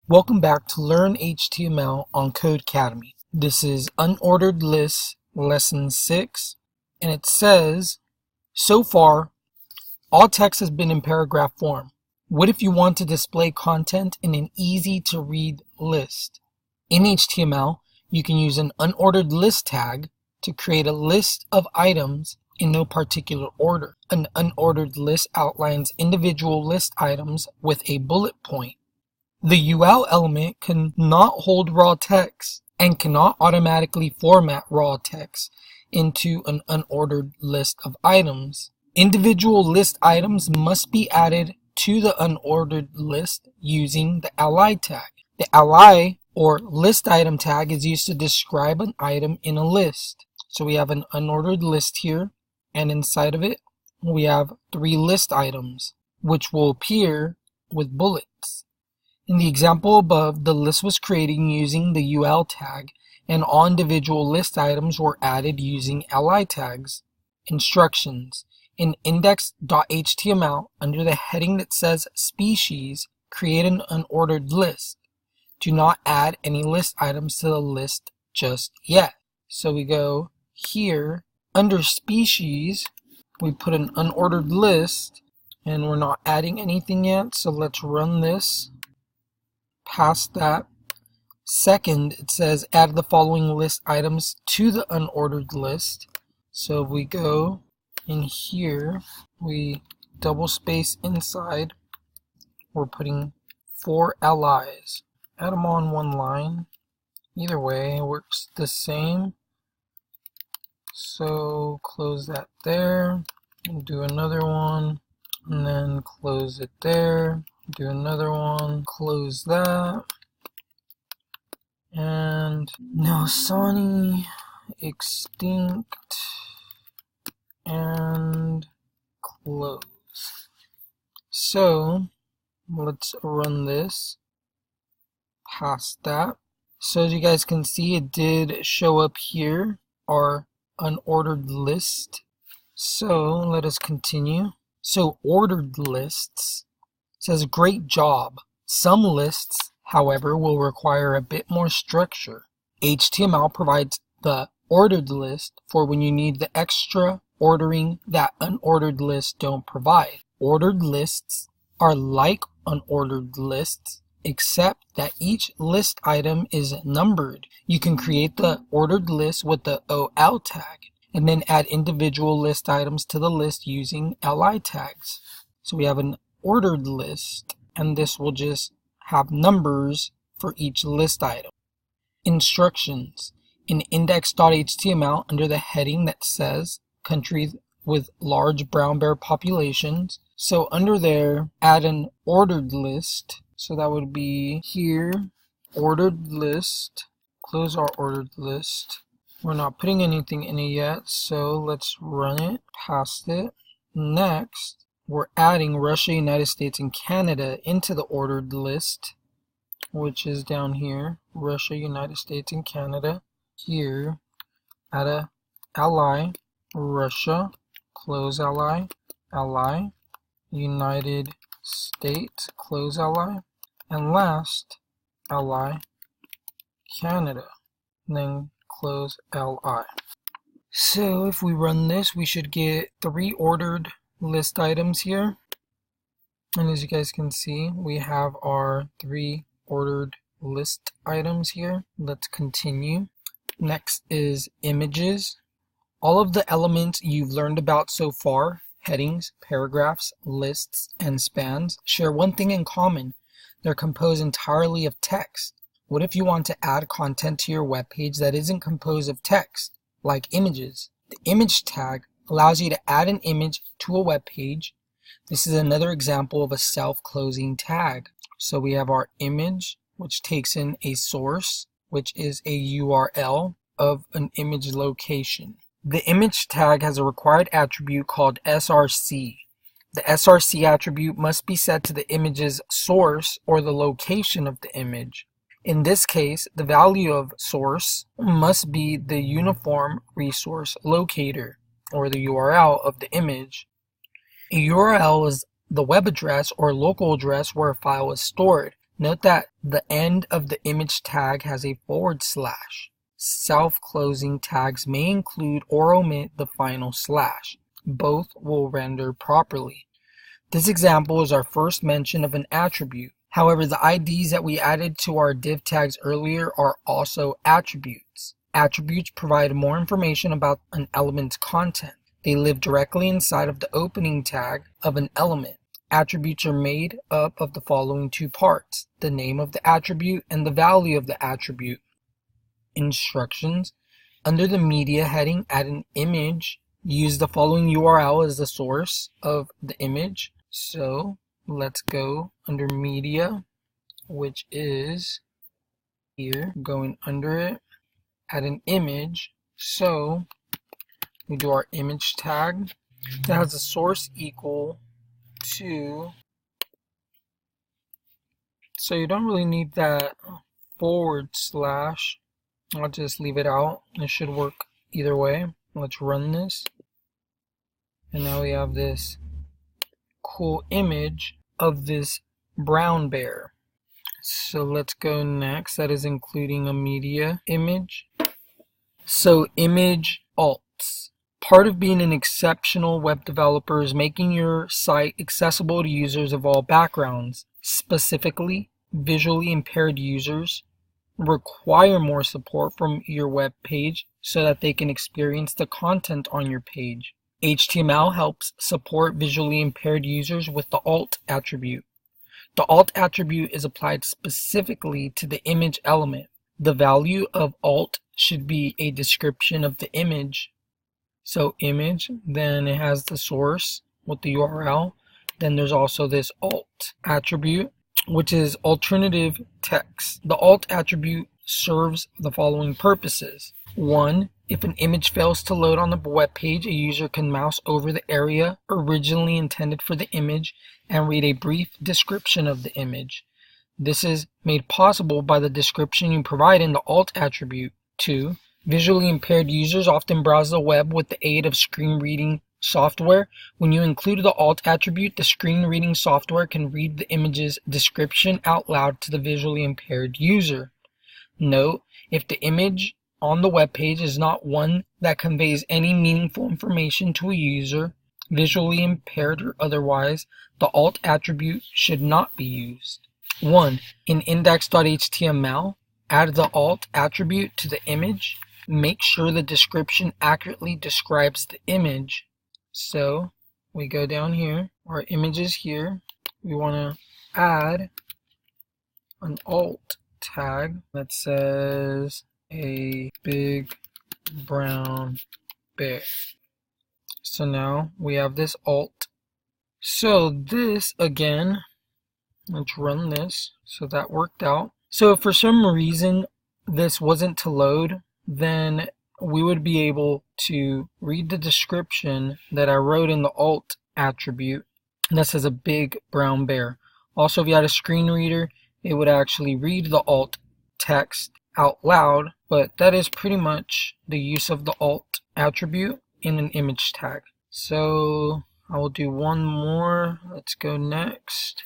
Welcome back to Learn HTML on Codecademy. This is Unordered List Lesson 6, and it says, so far, all text has been in paragraph form. What if you want to display content in an easy-to-read list? In HTML, you can use an unordered list tag to create a list of items in no particular order. An unordered list outlines individual list items with a bullet point. The UL element cannot hold raw text and cannot automatically format raw text into an unordered list of items. Individual list items must be added to the unordered list using the ally tag. The ally or list item tag is used to describe an item in a list. So we have an unordered list here, and inside of it we have 3 list items which will appear with bullets. In the example above, the list was created using the UL tag, and all individual list items were added using ally tags. Instructions. In index.html, under the heading that says Species, create an unordered list. Do not add any list items to the list just yet. So we go here, under Species, we put an unordered list, and we're not adding anything yet, so let's run this. Past that. Second, it says add the following list items to the unordered list. So if we go in here, we double space inside, we're putting 4 allies. Add them on one line. Either way, it works the same. So close that there, and do another one, and then close it there. Do another one, close that, and now Sony, extinct, and close. So let's run this. Past that. So as you guys can see, it did show up here, our unordered list. So let us continue. So ordered lists. Says, great job. Some lists, however, will require a bit more structure. HTML provides the ordered list for when you need the extra ordering that unordered lists don't provide. Ordered lists are like unordered lists, except that each list item is numbered. You can create the ordered list with the OL tag, and then add individual list items to the list using LI tags. So we have an ordered list, and this will just have numbers for each list item. Instructions. In index.html, under the heading that says countries with large brown bear populations, so under there add an ordered list. So that would be here, ordered list. Close our ordered list. We're not putting anything in it yet, so let's run it. Past it. Next, we're adding Russia, United States, and Canada into the ordered list, which is down here. Russia, United States, and Canada. Here, add a ally, Russia, close ally, ally, United States, close ally, and last, ally, Canada, and then close li. So if we run this, we should get 3 ordered list items here, and as you guys can see, we have our 3 ordered list items here. Let's continue. Next is images. All of the elements you've learned about so far, headings, paragraphs, lists, and spans, share one thing in common. They're composed entirely of text. What if you want to add content to your web page that isn't composed of text, like images? The image tag allows you to add an image to a web page. This is another example of a self-closing tag. So we have our image, which takes in a source, which is a URL of an image location. The image tag has a required attribute called src. The src attribute must be set to the image's source or the location of the image. In this case, the value of source must be the uniform resource locator, or the URL of the image. A URL is the web address or local address where a file is stored. Note that the end of the image tag has a /. Self-closing tags may include or omit the final slash. Both will render properly. This example is our first mention of an attribute. However, the IDs that we added to our div tags earlier are also attributes. Attributes provide more information about an element's content. They live directly inside of the opening tag of an element. Attributes are made up of the following two parts: the name of the attribute and the value of the attribute. Instructions. Under the media heading, add an image. Use the following URL as the source of the image. So let's go under media, which is here, going under it, add an image. So we do our image tag that has a source equal to, so you don't really need that /. I'll just leave it out. It should work either way. Let's run this. And now we have this cool image of this brown bear. So let's go next. That is including a media image. So image alts. Part of being an exceptional web developer is making your site accessible to users of all backgrounds. Specifically, visually impaired users require more support from your web page so that they can experience the content on your page. HTML helps support visually impaired users with the alt attribute. The alt attribute is applied specifically to the image element. The value of alt should be a description of the image. So image, then it has the source with the URL. Then there's also this alt attribute, which is alternative text. The alt attribute serves the following purposes. 1. If an image fails to load on the web page, a user can mouse over the area originally intended for the image and read a brief description of the image. This is made possible by the description you provide in the alt attribute. 2. Visually impaired users often browse the web with the aid of screen reading software. When you include the alt attribute, the screen reading software can read the image's description out loud to the visually impaired user. Note, if the image on the web page is not one that conveys any meaningful information to a user, visually impaired or otherwise, the alt attribute should not be used. 1. In index.html, add the alt attribute to the image. Make sure the description accurately describes the image. So we go down here, our image is here. We want to add an alt tag that says a big brown bear. So now we have this alt. So this again, let's run this. So that worked out. So if for some reason this wasn't to load, then we would be able to read the description that I wrote in the alt attribute, and that says a big brown bear. Also, if you had a screen reader, it would actually read the alt text out loud, but that is pretty much the use of the alt attribute in an image tag. So I will do one more. Let's go next.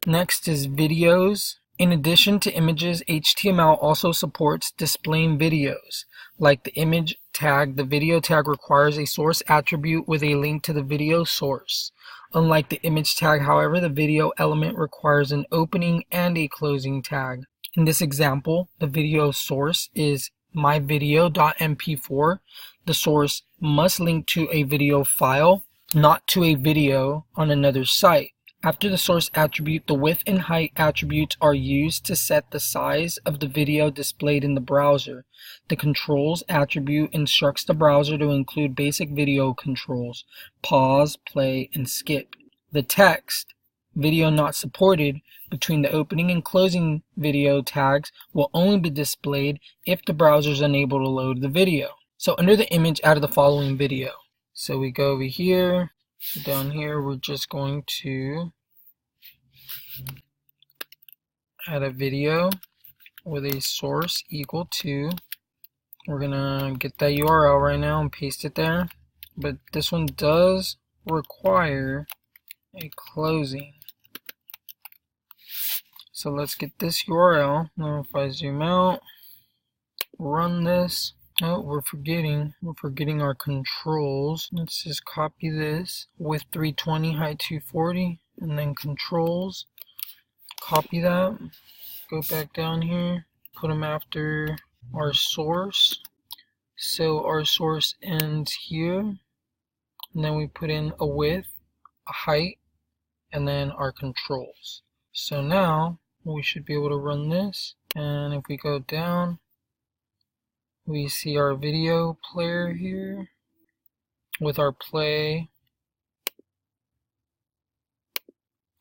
Next is videos. In addition to images, HTML also supports displaying videos. Like the image tag, the video tag requires a source attribute with a link to the video source. Unlike the image tag, however, the video element requires an opening and a closing tag. In this example, the video source is myvideo.mp4. The source must link to a video file, not to a video on another site. After the source attribute, the width and height attributes are used to set the size of the video displayed in the browser. The controls attribute instructs the browser to include basic video controls: pause, play, and skip. The text, video not supported, between the opening and closing video tags will only be displayed if the browser is unable to load the video. So under the image, add the following video. So we go over here. Down here, we're just going to add a video with a source equal to, we're gonna get that URL right now and paste it there, but this one does require a closing. So let's get this URL. Now if I zoom out, run this. Oh, we're forgetting our controls. Let's just copy this with 320, height 240, and then controls. Copy that. Go back down here. Put them after our source. So our source ends here. And then we put in a width, a height, and then our controls. So now we should be able to run this. And if we go down, we see our video player here with our play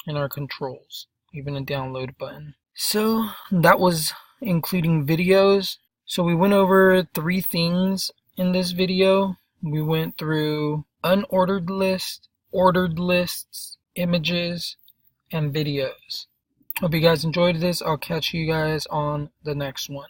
and our controls, even a download button. So that was including videos. So we went over 3 things in this video. We went through unordered list, ordered lists, images, and videos. Hope you guys enjoyed this. I'll catch you guys on the next one.